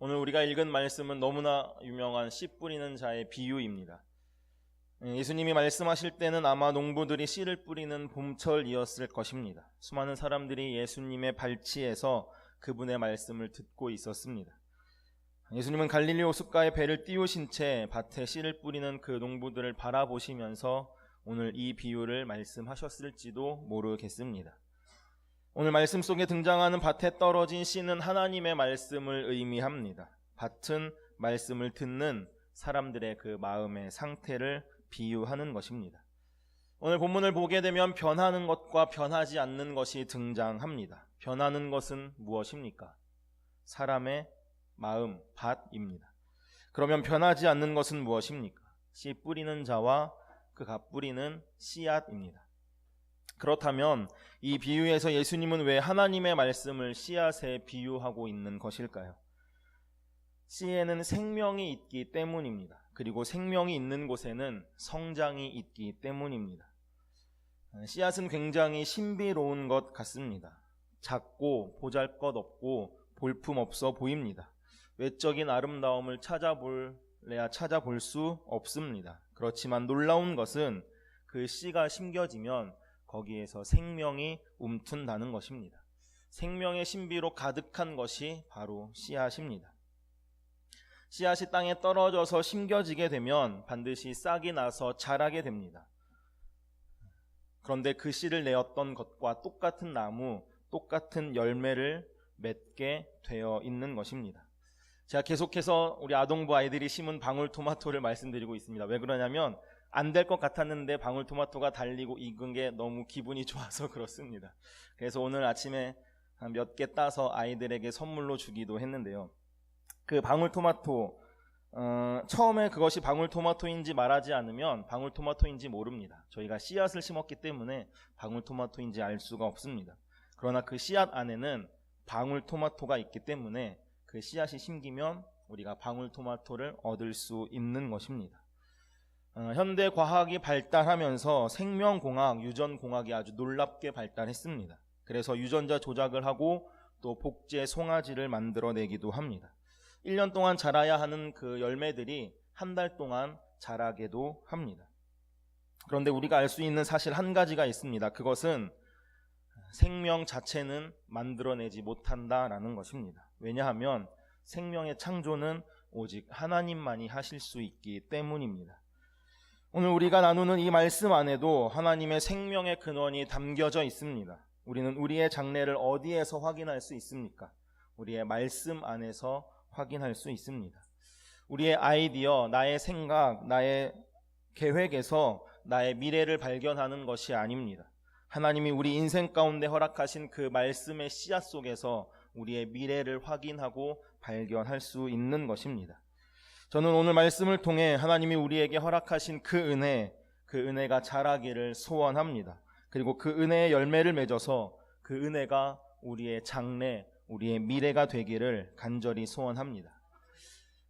오늘 우리가 읽은 말씀은 너무나 유명한 씨 뿌리는 자의 비유입니다. 예수님이 말씀하실 때는 아마 농부들이 씨를 뿌리는 봄철이었을 것입니다. 수많은 사람들이 예수님의 발치에서 그분의 말씀을 듣고 있었습니다. 예수님은 갈릴리 호숫가에 배를 띄우신 채 밭에 씨를 뿌리는 그 농부들을 바라보시면서 오늘 이 비유를 말씀하셨을지도 모르겠습니다. 오늘 말씀 속에 등장하는 밭에 떨어진 씨는 하나님의 말씀을 의미합니다. 밭은 말씀을 듣는 사람들의 그 마음의 상태를 비유하는 것입니다. 오늘 본문을 보게 되면 변하는 것과 변하지 않는 것이 등장합니다. 변하는 것은 무엇입니까? 사람의 마음, 밭입니다. 그러면 변하지 않는 것은 무엇입니까? 씨 뿌리는 자와 그가 뿌리는 씨앗입니다. 그렇다면 이 비유에서 예수님은 왜 하나님의 말씀을 씨앗에 비유하고 있는 것일까요? 씨에는 생명이 있기 때문입니다. 그리고 생명이 있는 곳에는 성장이 있기 때문입니다. 씨앗은 굉장히 신비로운 것 같습니다. 작고 보잘것없고 볼품없어 보입니다. 외적인 아름다움을 찾아볼래야 찾아볼 수 없습니다. 그렇지만 놀라운 것은 그 씨가 심겨지면 거기에서 생명이 움튼다는 것입니다. 생명의 신비로 가득한 것이 바로 씨앗입니다. 씨앗이 땅에 떨어져서 심겨지게 되면 반드시 싹이 나서 자라게 됩니다. 그런데 그 씨를 내었던 것과 똑같은 나무, 똑같은 열매를 맺게 되어 있는 것입니다. 제가 계속해서 우리 아동부 아이들이 심은 방울토마토를 말씀드리고 있습니다. 왜 그러냐면 안 될 것 같았는데 방울토마토가 달리고 익은 게 너무 기분이 좋아서 그렇습니다. 그래서 오늘 아침에 몇 개 따서 아이들에게 선물로 주기도 했는데요. 그 방울토마토, 처음에 그것이 방울토마토인지 말하지 않으면 방울토마토인지 모릅니다. 저희가 씨앗을 심었기 때문에 방울토마토인지 알 수가 없습니다. 그러나 그 씨앗 안에는 방울토마토가 있기 때문에 그 씨앗이 심기면 우리가 방울토마토를 얻을 수 있는 것입니다. 현대 과학이 발달하면서 생명공학, 유전공학이 아주 놀랍게 발달했습니다. 그래서 유전자 조작을 하고 또 복제 송아지를 만들어내기도 합니다. 1년 동안 자라야 하는 그 열매들이 한 달 동안 자라게도 합니다. 그런데 우리가 알 수 있는 사실 한 가지가 있습니다. 그것은 생명 자체는 만들어내지 못한다라는 것입니다. 왜냐하면 생명의 창조는 오직 하나님만이 하실 수 있기 때문입니다. 오늘 우리가 나누는 이 말씀 안에도 하나님의 생명의 근원이 담겨져 있습니다. 우리는 우리의 장래를 어디에서 확인할 수 있습니까? 우리의 말씀 안에서 확인할 수 있습니다. 우리의 아이디어, 나의 생각, 나의 계획에서 나의 미래를 발견하는 것이 아닙니다. 하나님이 우리 인생 가운데 허락하신 그 말씀의 씨앗 속에서 우리의 미래를 확인하고 발견할 수 있는 것입니다. 저는 오늘 말씀을 통해 하나님이 우리에게 허락하신 그 은혜가 자라기를 소원합니다. 그리고 그 은혜의 열매를 맺어서 그 은혜가 우리의 장래, 우리의 미래가 되기를 간절히 소원합니다.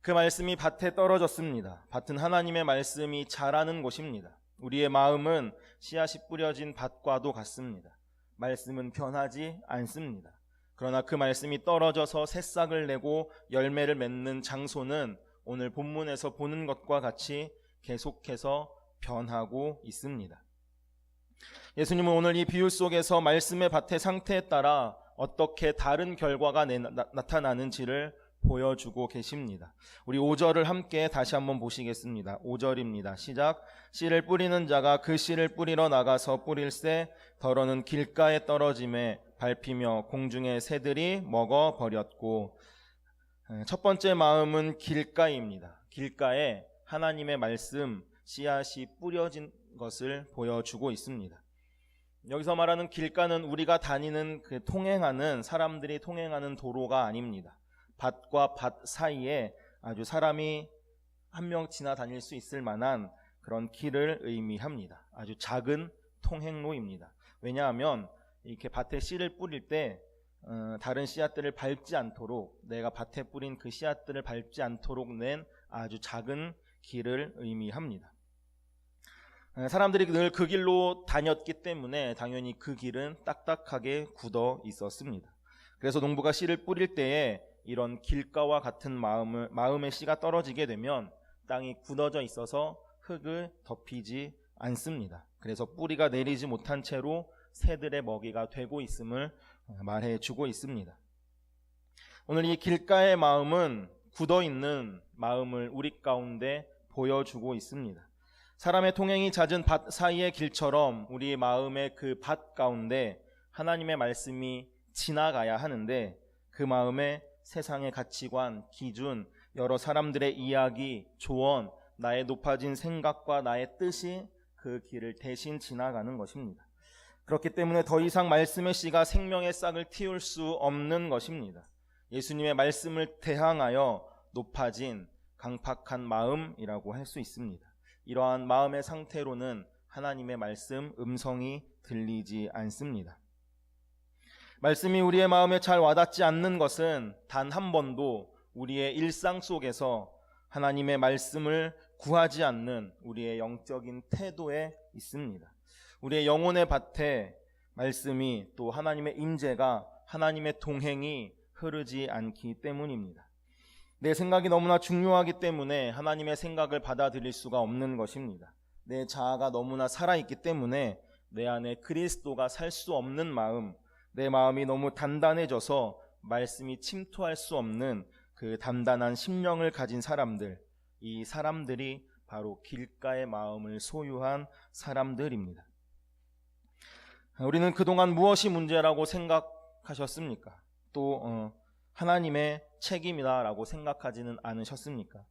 그 말씀이 밭에 떨어졌습니다. 밭은 하나님의 말씀이 자라는 곳입니다. 우리의 마음은 씨앗이 뿌려진 밭과도 같습니다. 말씀은 변하지 않습니다. 그러나 그 말씀이 떨어져서 새싹을 내고 열매를 맺는 장소는 오늘 본문에서 보는 것과 같이 계속해서 변하고 있습니다. 예수님은 오늘 이 비유 속에서 말씀의 밭의 상태에 따라 어떻게 다른 결과가 나타나는지를 보여주고 계십니다. 우리 5절을 함께 다시 한번 보시겠습니다. 5절입니다. 시작. 씨를 뿌리는 자가 그 씨를 뿌리러 나가서 뿌릴새 더러는 길가에 떨어짐에 밟히며 공중의 새들이 먹어버렸고. 첫 번째 마음은 길가입니다. 길가에 하나님의 말씀 씨앗이 뿌려진 것을 보여주고 있습니다. 여기서 말하는 길가는 우리가 다니는 통행하는 사람들이 통행하는 도로가 아닙니다. 밭과 밭 사이에 아주 사람이 한 명 지나다닐 수 있을 만한 그런 길을 의미합니다. 아주 작은 통행로입니다. 왜냐하면 이렇게 밭에 씨를 뿌릴 때 다른 씨앗들을 밟지 않도록, 내가 밭에 뿌린 그 씨앗들을 밟지 않도록 낸 아주 작은 길을 의미합니다. 사람들이 늘 그 길로 다녔기 때문에 당연히 그 길은 딱딱하게 굳어 있었습니다. 그래서 농부가 씨를 뿌릴 때에 이런 길가와 같은 마음의 씨가 떨어지게 되면 땅이 굳어져 있어서 흙을 덮이지 않습니다. 그래서 뿌리가 내리지 못한 채로 새들의 먹이가 되고 있음을 말해주고 있습니다. 오늘 이 길가의 마음은 굳어있는 마음을 우리 가운데 보여주고 있습니다. 사람의 통행이 잦은 밭 사이의 길처럼 우리 마음의 그 밭 가운데 하나님의 말씀이 지나가야 하는데, 그 마음에 세상의 가치관, 기준, 여러 사람들의 이야기, 조언, 나의 높아진 생각과 나의 뜻이 그 길을 대신 지나가는 것입니다. 그렇기 때문에 더 이상 말씀의 씨가 생명의 싹을 틔울 수 없는 것입니다. 예수님의 말씀을 대항하여 높아진 강팍한 마음이라고 할 수 있습니다. 이러한 마음의 상태로는 하나님의 말씀 음성이 들리지 않습니다. 말씀이 우리의 마음에 잘 와닿지 않는 것은 단 한 번도 우리의 일상 속에서 하나님의 말씀을 구하지 않는 우리의 영적인 태도에 있습니다. 우리의 영혼의 밭에 말씀이, 또 하나님의 임재가, 하나님의 동행이 흐르지 않기 때문입니다. 내 생각이 너무나 중요하기 때문에 하나님의 생각을 받아들일 수가 없는 것입니다. 내 자아가 너무나 살아있기 때문에 내 안에 그리스도가 살 수 없는 마음, 내 마음이 너무 단단해져서 말씀이 침투할 수 없는 그 단단한 심령을 가진 사람들, 이 사람들이 바로 길가의 마음을 소유한 사람들입니다. 우리는 그동안 무엇이 문제라고 생각하셨습니까? 또 하나님의 책임이다라고 생각하지는 않으셨습니까?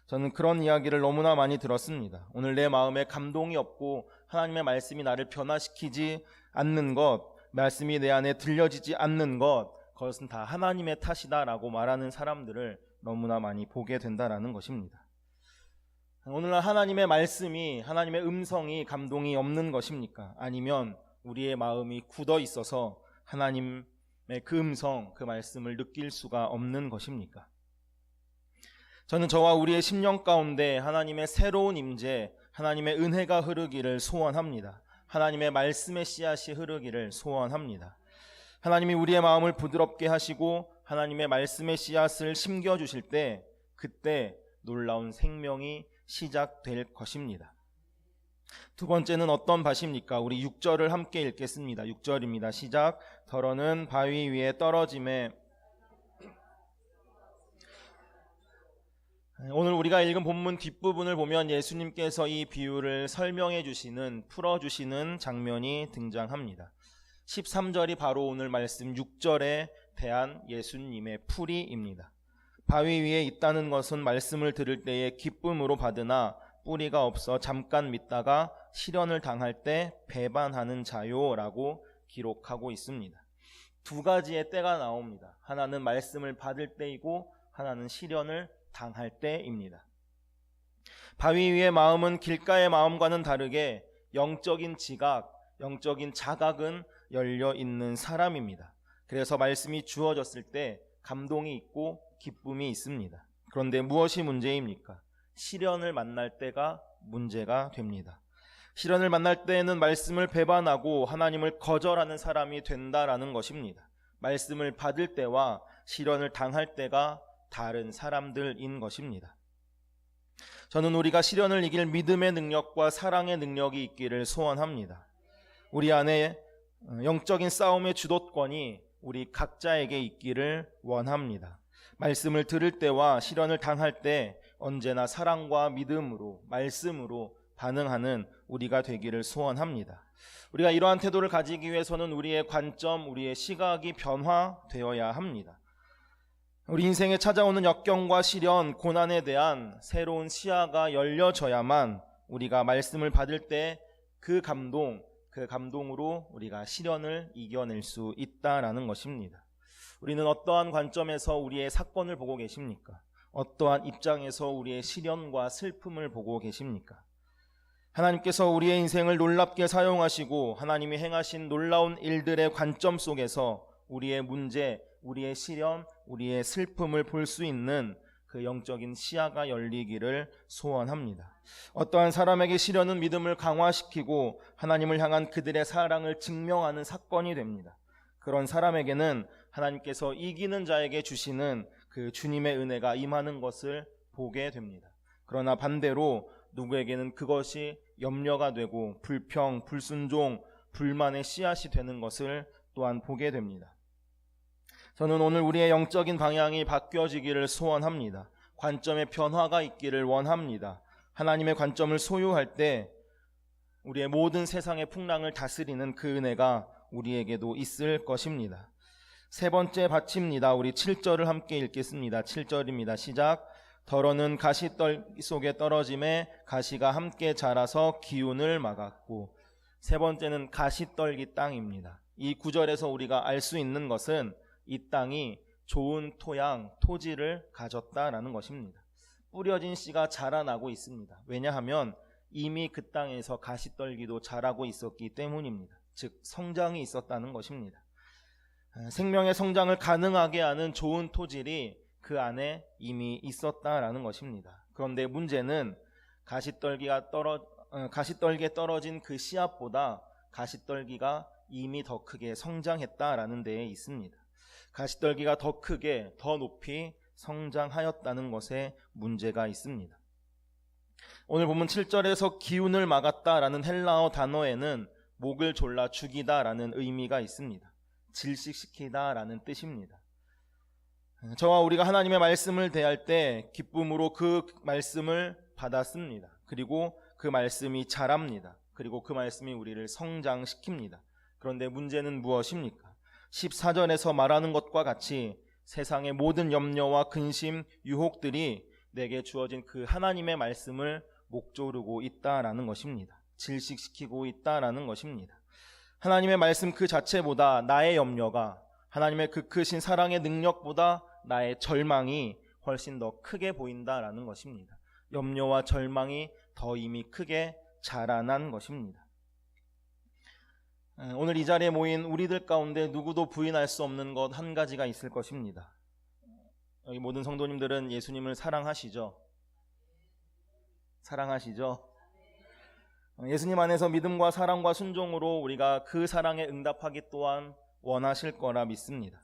저는 그런 이야기를 너무나 많이 들었습니다. 오늘 내 마음에 감동이 없고 하나님의 말씀이 나를 변화시키지 않는 것, 말씀이 내 안에 들려지지 않는 것, 그것은 다 하나님의 탓이다라고 말하는 사람들을 너무나 많이 보게 된다라는 것입니다. 오늘날 하나님의 말씀이, 하나님의 음성이 감동이 없는 것입니까? 아니면 우리의 마음이 굳어 있어서 하나님의 그 음성, 그 말씀을 느낄 수가 없는 것입니까? 저는 저와 우리의 심령 가운데 하나님의 새로운 임재, 하나님의 은혜가 흐르기를 소원합니다. 하나님의 말씀의 씨앗이 흐르기를 소원합니다. 하나님이 우리의 마음을 부드럽게 하시고 하나님의 말씀의 씨앗을 심겨주실 때, 그때 놀라운 생명이 시작될 것입니다. 두 번째는 어떤 밭입니까? 우리 6절을 함께 읽겠습니다. 6절입니다. 시작. 더러는 바위 위에 떨어짐에. 오늘 우리가 읽은 본문 뒷부분을 보면 예수님께서 이 비유를 설명해 주시는, 풀어 주시는 장면이 등장합니다. 13절이 바로 오늘 말씀 6절에 대한 예수님의 풀이입니다. 바위 위에 있다는 것은 말씀을 들을 때에 기쁨으로 받으나 뿌리가 없어 잠깐 믿다가 시련을 당할 때 배반하는 자요라고 기록하고 있습니다. 두 가지의 때가 나옵니다. 하나는 말씀을 받을 때이고 하나는 시련을 당할 때입니다. 바위 위의 마음은 길가의 마음과는 다르게 영적인 지각, 영적인 자각은 열려 있는 사람입니다. 그래서 말씀이 주어졌을 때 감동이 있고 기쁨이 있습니다. 그런데 무엇이 문제입니까? 시련을 만날 때가 문제가 됩니다. 시련을 만날 때에는 말씀을 배반하고 하나님을 거절하는 사람이 된다라는 것입니다. 말씀을 받을 때와 시련을 당할 때가 다른 사람들인 것입니다. 저는 우리가 시련을 이길 믿음의 능력과 사랑의 능력이 있기를 소원합니다. 우리 안에 영적인 싸움의 주도권이 우리 각자에게 있기를 원합니다. 말씀을 들을 때와 시련을 당할 때 언제나 사랑과 믿음으로, 말씀으로 반응하는 우리가 되기를 소원합니다. 우리가 이러한 태도를 가지기 위해서는 우리의 관점, 우리의 시각이 변화되어야 합니다. 우리 인생에 찾아오는 역경과 시련, 고난에 대한 새로운 시야가 열려져야만 우리가 말씀을 받을 때 그 감동으로 우리가 시련을 이겨낼 수 있다라는 것입니다. 우리는 어떠한 관점에서 우리의 사건을 보고 계십니까? 어떠한 입장에서 우리의 시련과 슬픔을 보고 계십니까? 하나님께서 우리의 인생을 놀랍게 사용하시고 하나님이 행하신 놀라운 일들의 관점 속에서 우리의 문제, 우리의 시련, 우리의 슬픔을 볼 수 있는 그 영적인 시야가 열리기를 소원합니다. 어떠한 사람에게 시련은 믿음을 강화시키고 하나님을 향한 그들의 사랑을 증명하는 사건이 됩니다. 그런 사람에게는 하나님께서 이기는 자에게 주시는 그 주님의 은혜가 임하는 것을 보게 됩니다. 그러나 반대로 누구에게는 그것이 염려가 되고 불평, 불순종, 불만의 씨앗이 되는 것을 또한 보게 됩니다. 저는 오늘 우리의 영적인 방향이 바뀌어지기를 소원합니다. 관점의 변화가 있기를 원합니다. 하나님의 관점을 소유할 때 우리의 모든 세상의 풍랑을 다스리는 그 은혜가 우리에게도 있을 것입니다. 세 번째 받침입니다. 우리 7절을 함께 읽겠습니다. 7절입니다. 시작. 더러는 가시떨기 속에 떨어짐에 가시가 함께 자라서 기운을 막았고. 세 번째는 가시떨기 땅입니다. 이 구절에서 우리가 알 수 있는 것은 이 땅이 좋은 토양, 토지를 가졌다라는 것입니다. 뿌려진 씨가 자라나고 있습니다. 왜냐하면 이미 그 땅에서 가시떨기도 자라고 있었기 때문입니다. 즉 성장이 있었다는 것입니다. 생명의 성장을 가능하게 하는 좋은 토질이 그 안에 이미 있었다라는 것입니다. 그런데 문제는 가시떨기에 떨어진 그 씨앗보다 가시떨기가 이미 더 크게 성장했다라는 데에 있습니다. 가시떨기가 더 크게 더 높이 성장하였다는 것에 문제가 있습니다. 오늘 본문 7절에서 기운을 막았다라는 헬라어 단어에는 목을 졸라 죽이다라는 의미가 있습니다. 질식시키다라는 뜻입니다. 저와 우리가 하나님의 말씀을 대할 때 기쁨으로 그 말씀을 받았습니다. 그리고 그 말씀이 자랍니다. 그리고 그 말씀이 우리를 성장시킵니다. 그런데 문제는 무엇입니까? 14절에서 말하는 것과 같이 세상의 모든 염려와 근심, 유혹들이 내게 주어진 그 하나님의 말씀을 목조르고 있다라는 것입니다. 질식시키고 있다라는 것입니다. 하나님의 말씀 그 자체보다 나의 염려가 하나님의 그 크신 사랑의 능력보다 나의 절망이 훨씬 더 크게 보인다라는 것입니다. 염려와 절망이 더 이미 크게 자라난 것입니다. 오늘 이 자리에 모인 우리들 가운데 누구도 부인할 수 없는 것 한 가지가 있을 것입니다. 여기 모든 성도님들은 예수님을 사랑하시죠? 사랑하시죠? 예수님 안에서 믿음과 사랑과 순종으로 우리가 그 사랑에 응답하기 또한 원하실 거라 믿습니다.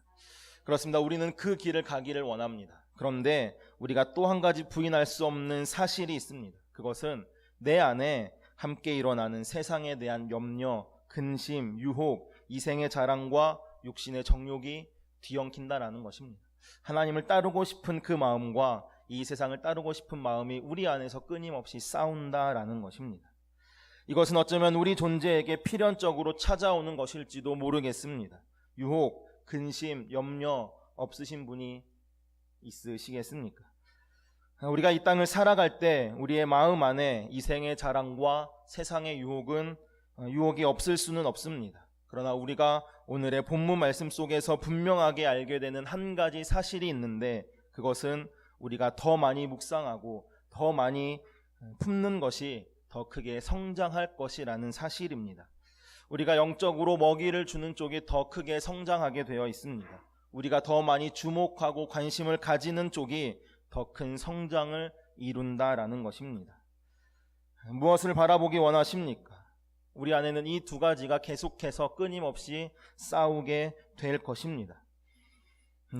그렇습니다. 우리는 그 길을 가기를 원합니다. 그런데 우리가 또 한 가지 부인할 수 없는 사실이 있습니다. 그것은 내 안에 함께 일어나는 세상에 대한 염려, 근심, 유혹, 이생의 자랑과 육신의 정욕이 뒤엉킨다라는 것입니다. 하나님을 따르고 싶은 그 마음과 이 세상을 따르고 싶은 마음이 우리 안에서 끊임없이 싸운다라는 것입니다. 이것은 어쩌면 우리 존재에게 필연적으로 찾아오는 것일지도 모르겠습니다. 유혹, 근심, 염려 없으신 분이 있으시겠습니까? 우리가 이 땅을 살아갈 때 우리의 마음 안에 이생의 자랑과 세상의 유혹이 없을 수는 없습니다. 그러나 우리가 오늘의 본문 말씀 속에서 분명하게 알게 되는 한 가지 사실이 있는데 그것은 우리가 더 많이 묵상하고 더 많이 품는 것이 더 크게 성장할 것이라는 사실입니다. 우리가 영적으로 먹이를 주는 쪽이 더 크게 성장하게 되어 있습니다. 우리가 더 많이 주목하고 관심을 가지는 쪽이 더 큰 성장을 이룬다라는 것입니다. 무엇을 바라보기 원하십니까? 우리 안에는 이 두 가지가 계속해서 끊임없이 싸우게 될 것입니다.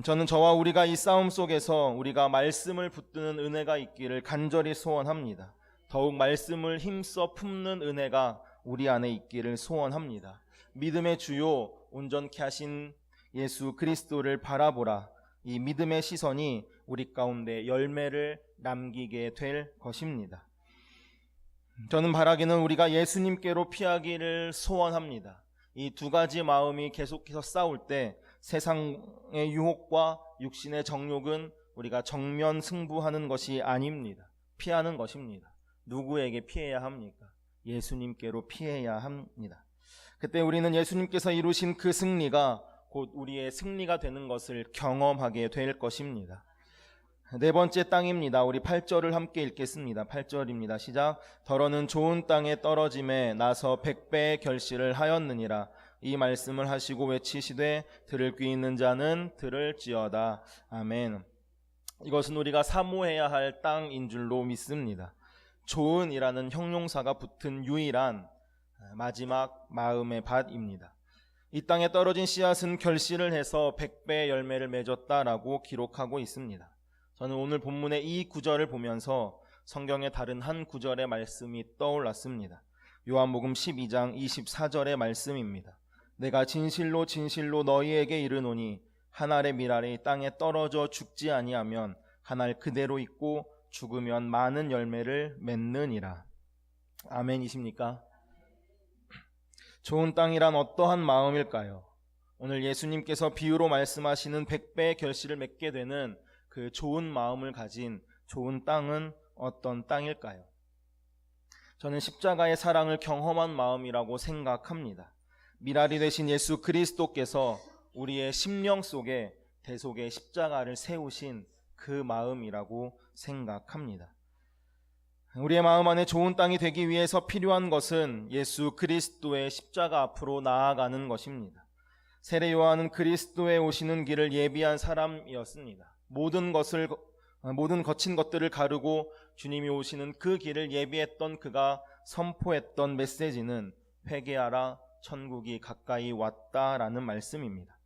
저는 저와 우리가 이 싸움 속에서 우리가 말씀을 붙드는 은혜가 있기를 간절히 소원합니다. 더욱 말씀을 힘써 품는 은혜가 우리 안에 있기를 소원합니다. 믿음의 주요 온전케 하신 예수 그리스도를 바라보라. 이 믿음의 시선이 우리 가운데 열매를 남기게 될 것입니다. 저는 바라기는 우리가 예수님께로 피하기를 소원합니다. 이 두 가지 마음이 계속해서 싸울 때 세상의 유혹과 육신의 정욕은 우리가 정면 승부하는 것이 아닙니다. 피하는 것입니다. 누구에게 피해야 합니까? 예수님께로 피해야 합니다. 그때 우리는 예수님께서 이루신 그 승리가 곧 우리의 승리가 되는 것을 경험하게 될 것입니다. 네 번째 땅입니다. 우리 8절을 함께 읽겠습니다. 8절입니다. 시작. 더러는 좋은 땅에 떨어짐에 나서 100배의 결실을 하였느니라. 이 말씀을 하시고 외치시되 들을 귀 있는 자는 들을지어다. 아멘. 이것은 우리가 사모해야 할 땅인 줄로 믿습니다. 좋은이라는 형용사가 붙은 유일한 마지막 마음의 밭입니다. 이 땅에 떨어진 씨앗은 결실을 해서 100배의 열매를 맺었다라고 기록하고 있습니다. 저는 오늘 본문의 이 구절을 보면서 성경의 다른 한 구절의 말씀이 떠올랐습니다. 요한복음 12장 24절의 말씀입니다. 내가 진실로 진실로 너희에게 이르노니 한 알의 밀알이 땅에 떨어져 죽지 아니하면 한 알 그대로 있고 죽으면 많은 열매를 맺느니라. 아멘이십니까? 좋은 땅이란 어떠한 마음일까요? 오늘 예수님께서 비유로 말씀하시는 100배의 결실을 맺게 되는 그 좋은 마음을 가진 좋은 땅은 어떤 땅일까요? 저는 십자가의 사랑을 경험한 마음이라고 생각합니다. 밀알이 되신 예수 그리스도께서 우리의 심령 속에 대속의 십자가를 세우신 그 마음이라고 생각합니다. 우리의 마음 안에 좋은 땅이 되기 위해서 필요한 것은 예수 그리스도의 십자가 앞으로 나아가는 것입니다. 세례 요한은 그리스도의 오시는 길을 예비한 사람이었습니다. 모든 거친 것들을 가르고 주님이 오시는 그 길을 예비했던 그가 선포했던 메시지는 회개하라, 천국이 가까이 왔다라는 말씀입니다.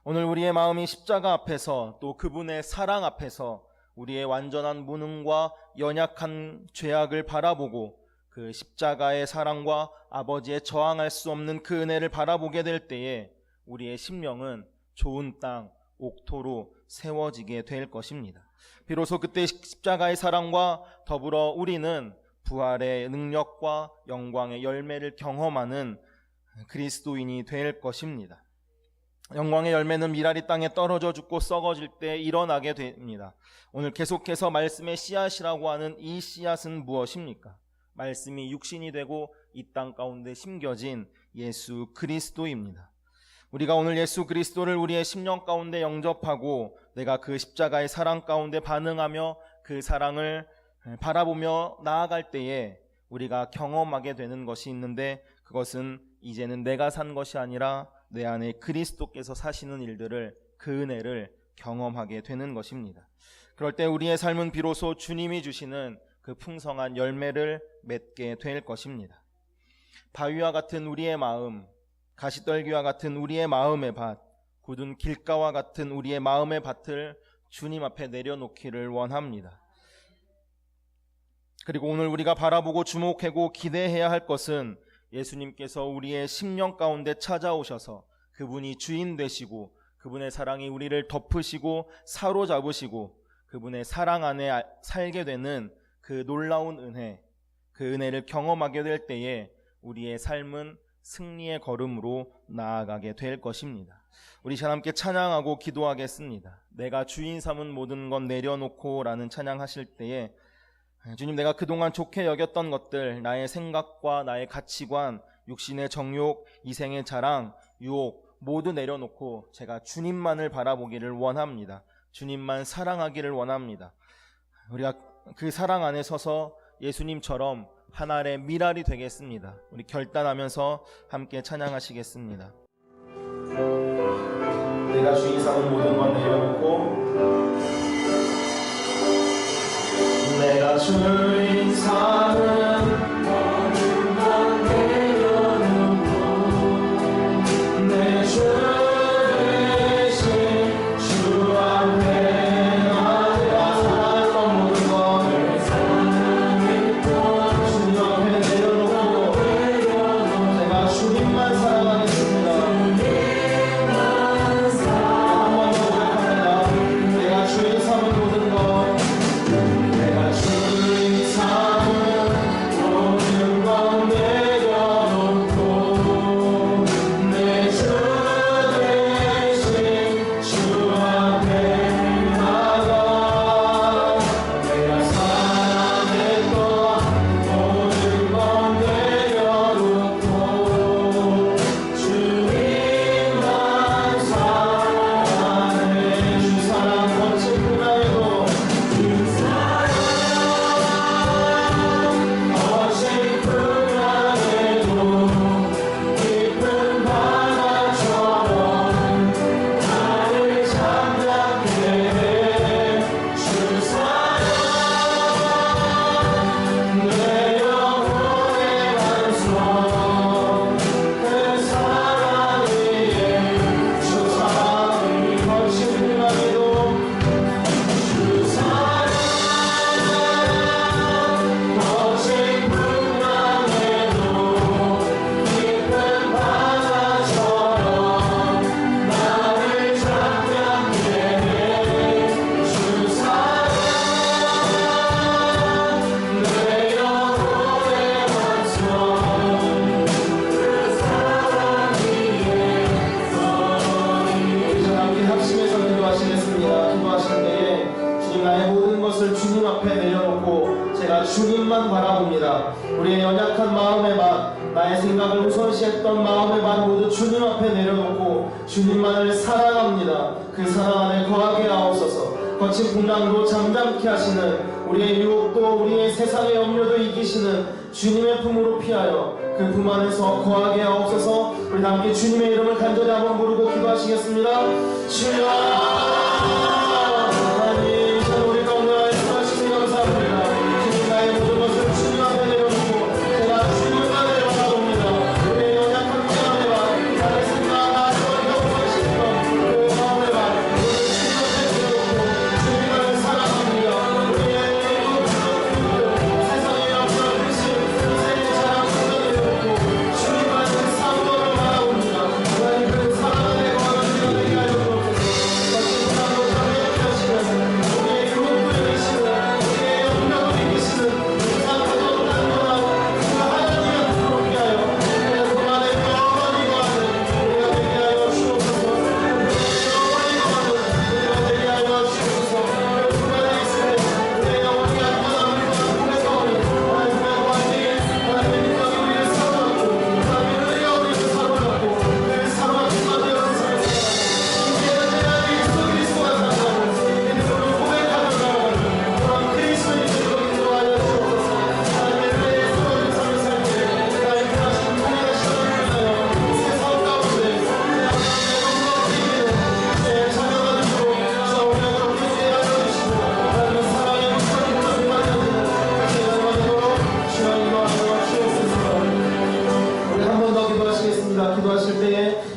오늘 우리의 마음이 십자가 앞에서 또 그분의 사랑 앞에서 우리의 완전한 무능과 연약한 죄악을 바라보고 그 십자가의 사랑과 아버지의 저항할 수 없는 그 은혜를 바라보게 될 때에 우리의 심령은 좋은 땅, 옥토로 세워지게 될 것입니다. 비로소 그때 십자가의 사랑과 더불어 우리는 부활의 능력과 영광의 열매를 경험하는 그리스도인이 될 것입니다. 영광의 열매는 밀알이 땅에 떨어져 죽고 썩어질 때 일어나게 됩니다. 오늘 계속해서 말씀의 씨앗이라고 하는 이 씨앗은 무엇입니까? 말씀이 육신이 되고 이 땅 가운데 심겨진 예수 그리스도입니다. 우리가 오늘 예수 그리스도를 우리의 심령 가운데 영접하고 내가 그 십자가의 사랑 가운데 반응하며 그 사랑을 바라보며 나아갈 때에 우리가 경험하게 되는 것이 있는데, 그것은 이제는 내가 산 것이 아니라 내 안에 그리스도께서 사시는 일들을, 그 은혜를 경험하게 되는 것입니다. 그럴 때 우리의 삶은 비로소 주님이 주시는 그 풍성한 열매를 맺게 될 것입니다. 바위와 같은 우리의 마음, 가시떨기와 같은 우리의 마음의 밭, 굳은 길가와 같은 우리의 마음의 밭을 주님 앞에 내려놓기를 원합니다. 그리고 오늘 우리가 바라보고 주목하고 기대해야 할 것은 예수님께서 우리의 심령 가운데 찾아오셔서 그분이 주인 되시고 그분의 사랑이 우리를 덮으시고 사로잡으시고 그분의 사랑 안에 살게 되는 그 놀라운 은혜, 그 은혜를 경험하게 될 때에 우리의 삶은 승리의 걸음으로 나아가게 될 것입니다. 우리 함께 찬양하고 기도하겠습니다. 내가 주인 삼은 모든 건 내려놓고 라는 찬양하실 때에 주님, 내가 그동안 좋게 여겼던 것들, 나의 생각과 나의 가치관, 육신의 정욕, 이생의 자랑, 유혹 모두 내려놓고 제가 주님만을 바라보기를 원합니다. 주님만 사랑하기를 원합니다. 우리가 그 사랑 안에 서서 예수님처럼 한 알의 밀알이 되겠습니다. 우리 결단하면서 함께 찬양하시겠습니다. 내가 주인 삼은 모든 건 내려놓고 내가 주인 삼은 모든 건 내려놓고 내 주 대신 주 앞에 내가 사랑했던 모든 것을 사랑했던 주님 앞에 내려놓고 제가 주님만 사랑하겠습니다. 주님만 사랑합니다. 내가 주인 삼은 모든 것 주인 삼은 예수님, 나의 모든 것을 주님 앞에 내려놓고 제가 주님만 바라봅니다. 우리의 연약한 마음의 밭, 나의 생각을 우선시했던 마음의 밭 모두 주님 앞에 내려놓고 주님만을 사랑합니다. 그 사랑 안에 거하게 하옵소서. 거친 풍랑도 잠잠케 하시는, 우리의 유혹도 우리의 세상의 염려도 이기시는 주님의 품으로 피하여 그 품 안에서 거하게 하옵소서. 우리 다 함께 주님의 이름을 간절히 한번 부르고 기도하시겠습니다. 주여, 하나님, 저는 우리 가운데 말씀하시니 감사합니다. 주님, 나의 모든 것을 주님 앞에 내려놓고 제가 주님만을 바라봅니다. 우리의 연약한 마음의 밭, 나의 생각, 나의 머리가 우선시했던 그 마음의 밭 모두 주님 앞에 내려놓고 주님만을 사랑합니다. 우리의 세상의 염려, 근심, 인생의 자랑, 내려놓고 주님만을 사모하며 바라봅니다. 하나님, 그 사랑 안에 거하는 시간 되게 하여 주옵소서. 거친 사랑도 잠잠케 하시는, 우리의 유혹도 이기시는, 우리의 염려도 이기시는 세상 가져온 단번하고 그 하나님의 품으로 피하여 그의 품 안에 영원히 거하는 우리가 되게 하여 주옵소서. 영원히 거하는 우리가 되게 하여 주옵소서. 그 품 안에 있을 때 우리의 영혼이 안전함을 떠나 꿈에 가오니 하나님의 거하니 하나님의 능력이 우리를 사로잡고 하나님의 은혜가 우리를 사로잡고 그 사로잡힌 바 되어서 살아가는 이제는 내 안에 예수 그리스도가 살아가는 믿음으로 고백하며 나아가는 그런 그리스도인이 되도록 인도하여 주옵소서. 하나님의 은혜에 쓰러진 삶을 살 때 나의 편하신 통일의 시간을 위하여 세상 가운데 내 하나님의 영광을 이기는 내 자녀가 되도록 저 우리가 그렇게 하여 주시고 하나님의 사랑의 물살이 충만해지는 그 시간이 되도록 주여 인도하여 주옵소서. 우리 한 번 더 기도하시겠습니다. 기도하실 때에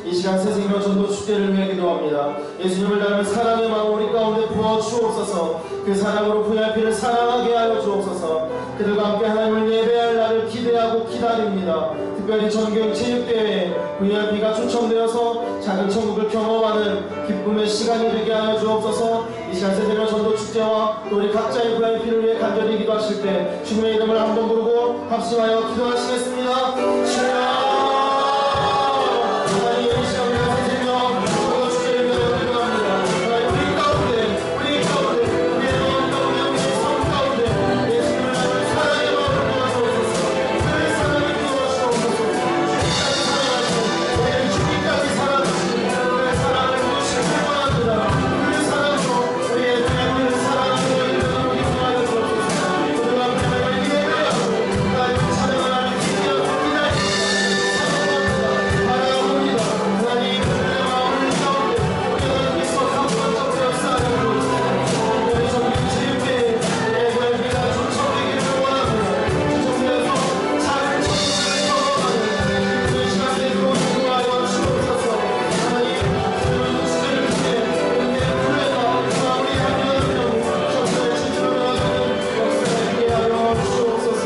이 시간 새 생명 전도 축제를 위해 기도합니다. 예수님을 닮은 사랑의 마음 우리 가운데 부어 주옵소서. 그 사랑으로 VIP를 사랑하게 하여 주옵소서. 그들과 함께 하나님을 예배할 날을 기대하고 기다립니다. 특별히 전교육 체육대회에 VIP가 초청되어서 작은 천국을 경험하는 기쁨의 시간이 되게 하여 주옵소서. 이 시간 새 생명 전도 축제와 또 우리 각자의 VIP를 위해 간절히 기도하실 때 주님의 이름을 한번 부르고 합심하여 기도하시겠습니다. 주여, 하나님, 이 시간 우리가 새 생명 전도 축제를 위하여 기도합니다. 하나님, 우리 가운데 우리의 마음 가운데 우리의 삶 가운데 예수님을 닮은 사랑의 마음을 부어주옵소서. 그 사랑이 부어주옵소서. 주님까지 살아주시는 그 사랑을 부으시길 원합니다. 그 사랑으로 우리의 VIP를 사랑하며 이끌어 기도하여 주옵소서. 그들과 함께 하나님을 예배하고 하나님을 찬양하며 기도하고 기다리고 사랑합니다. 바라봅니다. 하나님, 그들의 마음을 가운데 우리가 그리스도 감동적 역사하여 주옵소서. 특별히 전교 체육대회에 우리의 VIP가 초청되기를 원합니다. 초청되어서 작은 천국을 경험하는 그 시간 되도록 인도하여 주옵소서. 하나님, 오늘 축제를 통해 우리의 교회가 우리 한여름령 적절히 진출하는 역사를 되게 하여 주옵소서.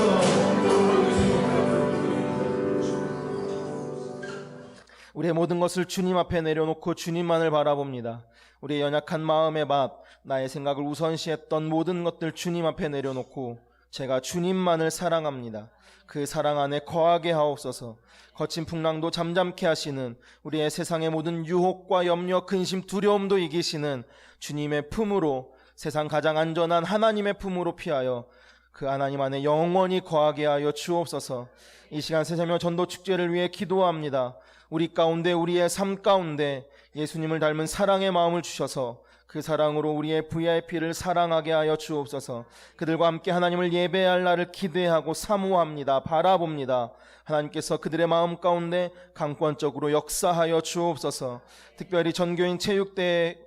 우리의 모든 것을 주님 앞에 내려놓고 주님만을 바라봅니다. 우리의 연약한 마음의 밭, 나의 생각을 우선시했던 모든 것들 주님 앞에 내려놓고 제가 주님만을 사랑합니다. 그 사랑 안에 거하게 하옵소서. 거친 풍랑도 잠잠케 하시는, 우리의 세상의 모든 유혹과 염려, 근심, 두려움도 이기시는 주님의 품으로, 세상 가장 안전한 하나님의 품으로 피하여 그 하나님 안에 영원히 거하게 하여 주옵소서. 이 시간 새 생명 전도 축제를 위해 기도합니다. 우리 가운데, 우리의 삶 가운데 예수님을 닮은 사랑의 마음을 주셔서 그 사랑으로 우리의 VIP를 사랑하게 하여 주옵소서. 그들과 함께 하나님을 예배할 날을 기대하고 사모합니다. 바라봅니다. 하나님께서 그들의 마음 가운데 강권적으로 역사하여 주옵소서. 특별히 전교인 체육대회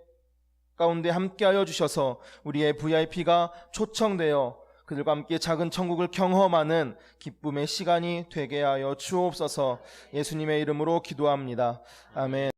가운데 함께하여 주셔서 우리의 VIP가 초청되어 그들과 함께 작은 천국을 경험하는 기쁨의 시간이 되게 하여 주옵소서. 예수님의 이름으로 기도합니다. 아멘.